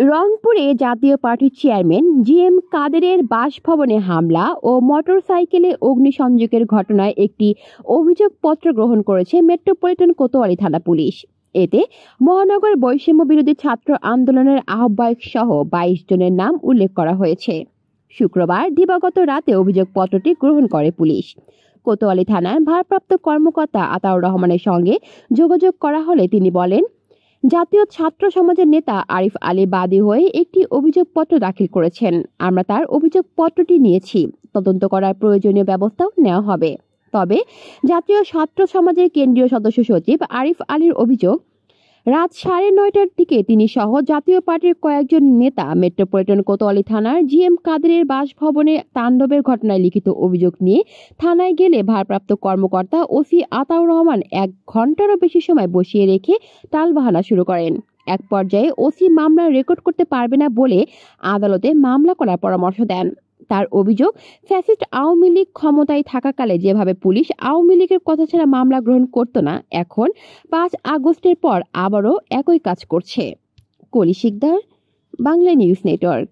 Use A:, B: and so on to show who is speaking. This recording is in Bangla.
A: রংপুরে জাতীয় পার্টির চেয়ারম্যান জিএম কাদেরের বাসভবনে হামলা ও মোটরসাইকেলে অগ্নিসংযোগের ঘটনায় একটি অভিযোগপত্র গ্রহণ করেছে মেট্রোপলিটন কোতোয়ালি থানা পুলিশ। এতে মহানগর বৈষম্য বিরোধী ছাত্র আন্দোলনের আহ্বায়ক সহ ২২ জনের নাম উল্লেখ করা হয়েছে। শুক্রবার দিবাগত রাতে অভিযোগপত্রটি গ্রহণ করে পুলিশ। কোতোয়ালি থানার ভারপ্রাপ্ত কর্মকর্তা আতাউর রহমানের সঙ্গে যোগাযোগ করা হলে তিনি বলেন, জাতীয় ছাত্র সমাজের নেতা আরিফ আলী বাদী হয়ে একটি অভিযোগপত্র দাখিল করেছেন। আমরা তার অভিযোগপত্রটি নিয়েছি, তদন্ত করার প্রয়োজনীয় ব্যবস্থাও নেওয়া হবে। তবে জাতীয় ছাত্র সমাজের কেন্দ্রীয় সদস্য সচিব আরিফ আলীর অভিযোগ, রাত 9:30টার দিকে তিনি সহ জাতীয় পার্টির কয়েকজন নেতা মেট্রোপলিটন কোতোয়ালি থানার জিএম কাদেরের বাসভবনে তাণ্ডবের ঘটনায় লিখিত অভিযোগ নিয়ে থানায় গেলে ভারপ্রাপ্ত কর্মকর্তা ওসি আতাউর রহমান 1 ঘন্টারও বেশি সময় বসিয়ে রেখে টালবাহানা শুরু করেন। এক পর্যায়ে ওসি মামলা রেকর্ড করতে পারবে না বলে আদালতে মামলা করার পরামর্শ দেন। তার অভিযোগ, ফ্যাসিস্ট আওয়ামী লীগ ক্ষমতায় থাকাকালে যেভাবে পুলিশ আওয়ামী লীগের কথা ছাড়া মামলা গ্রহণ করত না, এখন 5 আগস্টের পর আবারও একই কাজ করছে। কলি শিকদার, বাংলা নিউজ নেটওয়ার্ক।